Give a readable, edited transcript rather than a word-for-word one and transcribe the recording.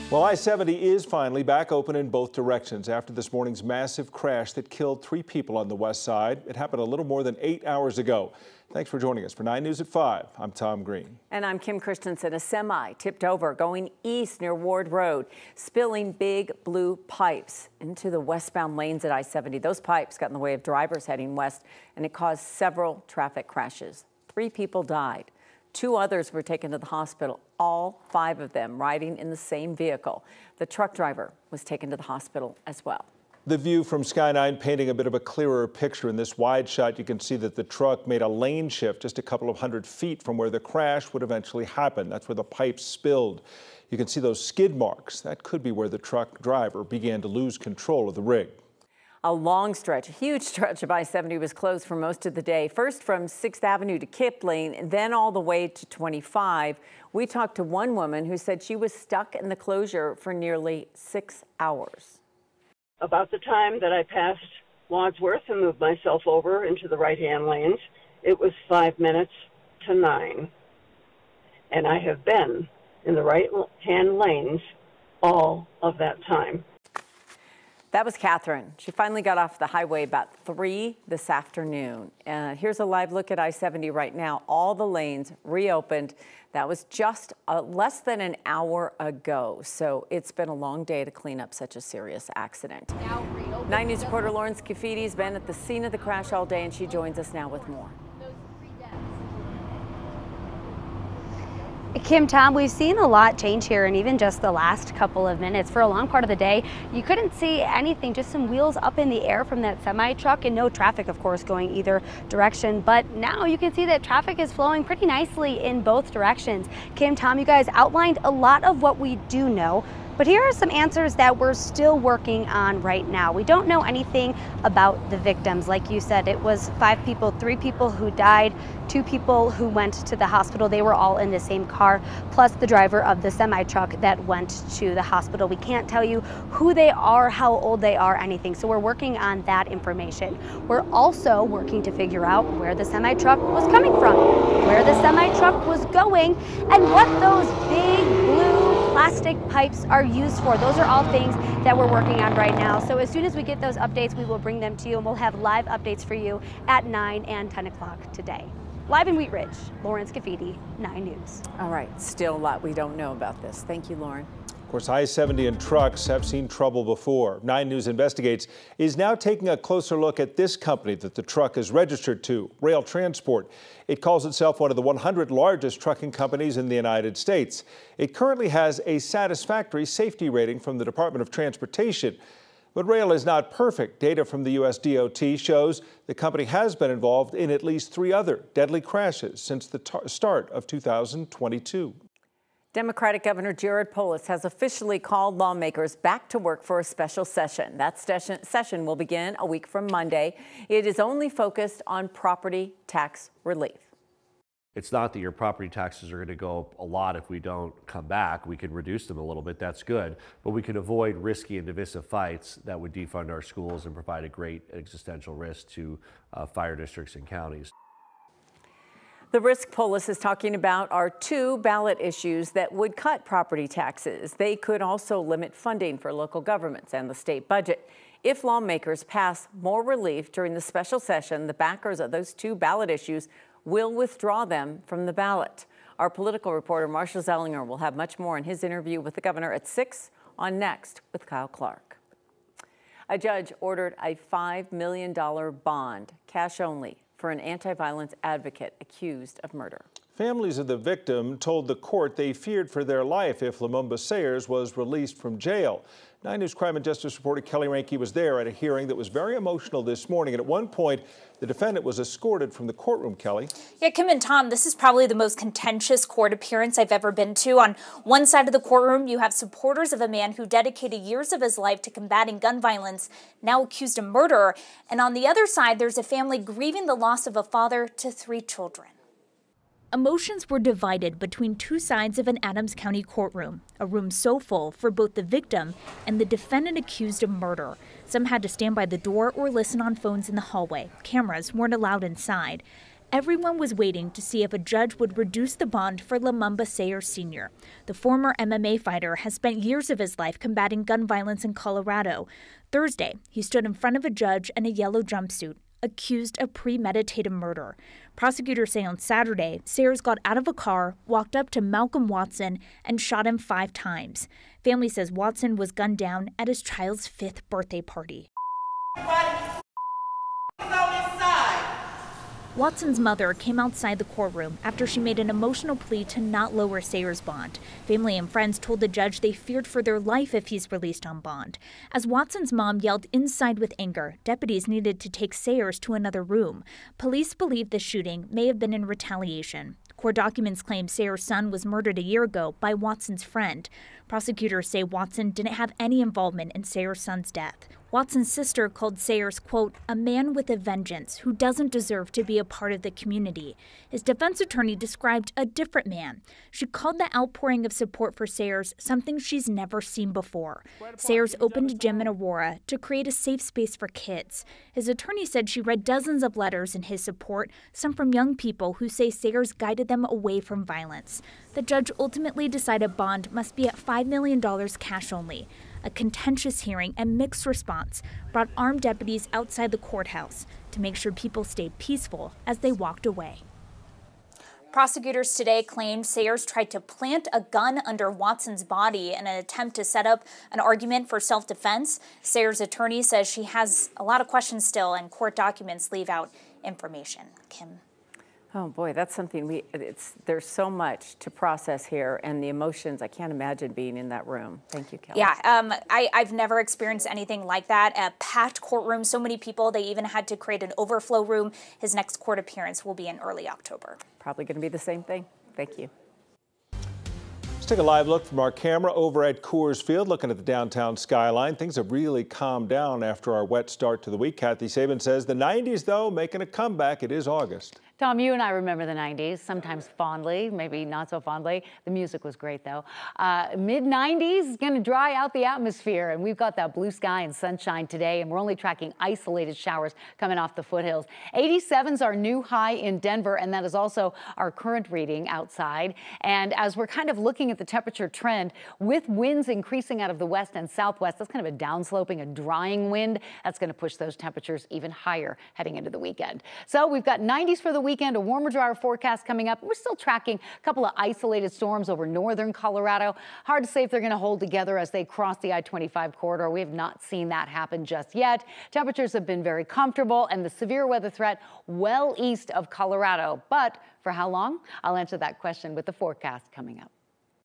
Well, I-70 is finally back open in both directions after this morning's massive crash that killed 3 people on the west side. It happened a little more than 8 hours ago. Thanks for joining us for 9 News at 5. I'm Tom Green. And I'm Kim Christensen. A semi tipped over going east near Ward Road, spilling big blue pipes into the westbound lanes at I-70. Those pipes got in the way of drivers heading west, and it caused several traffic crashes. 3 people died. 2 others were taken to the hospital, all 5 of them riding in the same vehicle. The truck driver was taken to the hospital as well. The view from Sky 9 painting a bit of a clearer picture. In this wide shot, you can see that the truck made a lane shift just a couple of hundred feet from where the crash would eventually happen. That's where the pipes spilled. You can see those skid marks. That could be where the truck driver began to lose control of the rig. A long stretch, a huge stretch of I-70 was closed for most of the day. First from 6th Avenue to Kipling, then all the way to 25. We talked to one woman who said she was stuck in the closure for nearly 6 hours. About the time that I passed Wadsworth and moved myself over into the right-hand lanes, it was 5 minutes to 9. And I have been in the right-hand lanes all of that time. That was Catherine. She finally got off the highway about 3 this afternoon. Here's a live look at I-70 right now. All the lanes reopened. That was just less than an hour ago. So it's been a long day to clean up such a serious accident. 9 News reporter Lauren Scafidi has been at the scene of the crash all day, and she joins us now with more. Kim, Tom, we've seen a lot change here in even just the last couple of minutes. For a long part of the day, you couldn't see anything, just some wheels up in the air from that semi-truck and no traffic, of course, going either direction. But now you can see that traffic is flowing pretty nicely in both directions. Kim, Tom, you guys outlined a lot of what we do know. But here are some answers that we're still working on right now. We don't know anything about the victims. Like you said, it was 5 people, 3 people who died, 2 people who went to the hospital. They were all in the same car, plus the driver of the semi-truck that went to the hospital. We can't tell you who they are, how old they are, anything. So we're working on that information. We're also working to figure out where the semi-truck was coming from, where the semi-truck was going, and what those big blue plastic pipes are used for. Those are all things that we're working on right now. So as soon as we get those updates, we will bring them to you, and we'll have live updates for you at 9 and 10 o'clock today. Live in Wheat Ridge, Lauren Scafidi, 9 News. All right, still a lot we don't know about this. Thank you, Lauren. Of course, I-70 and trucks have seen trouble before. 9 News Investigates is now taking a closer look at this company that the truck is registered to, Rail Transport. It calls itself one of the 100 largest trucking companies in the United States. It currently has a satisfactory safety rating from the Department of Transportation. But rail is not perfect. Data from the U.S. DOT shows the company has been involved in at least 3 other deadly crashes since the start of 2022. Democratic Governor Jared Polis has officially called lawmakers back to work for a special session. That session will begin a week from Monday. It is only focused on property tax relief. It's not that your property taxes are going to go up a lot if we don't come back. We can reduce them a little bit, that's good, but we can avoid risky and divisive fights that would defund our schools and provide a great existential risk to fire districts and counties. The risk Polis is talking about are 2 ballot issues that would cut property taxes. They could also limit funding for local governments and the state budget. If lawmakers pass more relief during the special session, the backers of those 2 ballot issues will withdraw them from the ballot. Our political reporter Marshall Zellinger will have much more in his interview with the governor at 6 on Next with Kyle Clark. A judge ordered a $5 million bond, cash only, for an anti-violence advocate accused of murder. Families of the victim told the court they feared for their life if Lumumba Sayers was released from jail. 9 News crime and justice reporter Kelly Ranke was there at a hearing that was very emotional this morning, and at one point the defendant was escorted from the courtroom. Kelly? Yeah, Kim and Tom, this is probably the most contentious court appearance I've ever been to. On one side of the courtroom, you have supporters of a man who dedicated years of his life to combating gun violence, now accused of murder. And on the other side, there's a family grieving the loss of a father to 3 children. Emotions were divided between 2 sides of an Adams County courtroom, a room so full for both the victim and the defendant accused of murder. Some had to stand by the door or listen on phones in the hallway. Cameras weren't allowed inside. Everyone was waiting to see if a judge would reduce the bond for Lumumba Sayers Sr. The former MMA fighter has spent years of his life combating gun violence in Colorado. Thursday, he stood in front of a judge in a yellow jumpsuit, accused of premeditated murder. Prosecutors say on Saturday, Sayers got out of a car, walked up to Malcolm Watson, and shot him 5 times. Family says Watson was gunned down at his child's 5th birthday party. Watson's mother came outside the courtroom after she made an emotional plea to not lower Sayers' bond. Family and friends told the judge they feared for their life if he's released on bond. As Watson's mom yelled inside with anger, deputies needed to take Sayers to another room. Police believe the shooting may have been in retaliation. Court documents claim Sayers' son was murdered a year ago by Watson's friend. Prosecutors say Watson didn't have any involvement in Sayers' son's death. Watson's sister called Sayers, quote, a man with a vengeance who doesn't deserve to be a part of the community. His defense attorney described a different man. She called the outpouring of support for Sayers something she's never seen before. Sayers opened a gym in Aurora to create a safe space for kids. His attorney said she read dozens of letters in his support, some from young people who say Sayers guided them away from violence. The judge ultimately decided bond must be at $5 million cash only. A contentious hearing and mixed response brought armed deputies outside the courthouse to make sure people stayed peaceful as they walked away. Prosecutors today claimed Sayers tried to plant a gun under Watson's body in an attempt to set up an argument for self-defense. Sayers' attorney says she has a lot of questions still, and court documents leave out information. Kim. Oh boy, that's something there's so much to process here, and the emotions, I can't imagine being in that room. Thank you, Kelly. Yeah, I've never experienced anything like that. A packed courtroom, so many people, they even had to create an overflow room. His next court appearance will be in early October. Probably going to be the same thing. Thank you. Let's take a live look from our camera over at Coors Field, looking at the downtown skyline. Things have really calmed down after our wet start to the week. Kathy Saban says the 90s, though, making a comeback. It is August. Tom, you and I remember the 90s, sometimes fondly, maybe not so fondly. The music was great, though. Mid-90s is going to dry out the atmosphere, and we've got that blue sky and sunshine today, and we're only tracking isolated showers coming off the foothills. 87's our new high in Denver, and that is also our current reading outside. And as we're kind of looking at the temperature trend, with winds increasing out of the west and southwest, that's kind of a downsloping, a drying wind. That's going to push those temperatures even higher heading into the weekend. So we've got 90s for the weekend, a warmer, drier forecast coming up. We're still tracking a couple of isolated storms over northern Colorado. Hard to say if they're going to hold together as they cross the I-25 corridor. We have not seen that happen just yet. Temperatures have been very comfortable, and the severe weather threat well east of Colorado. But for how long? I'll answer that question with the forecast coming up.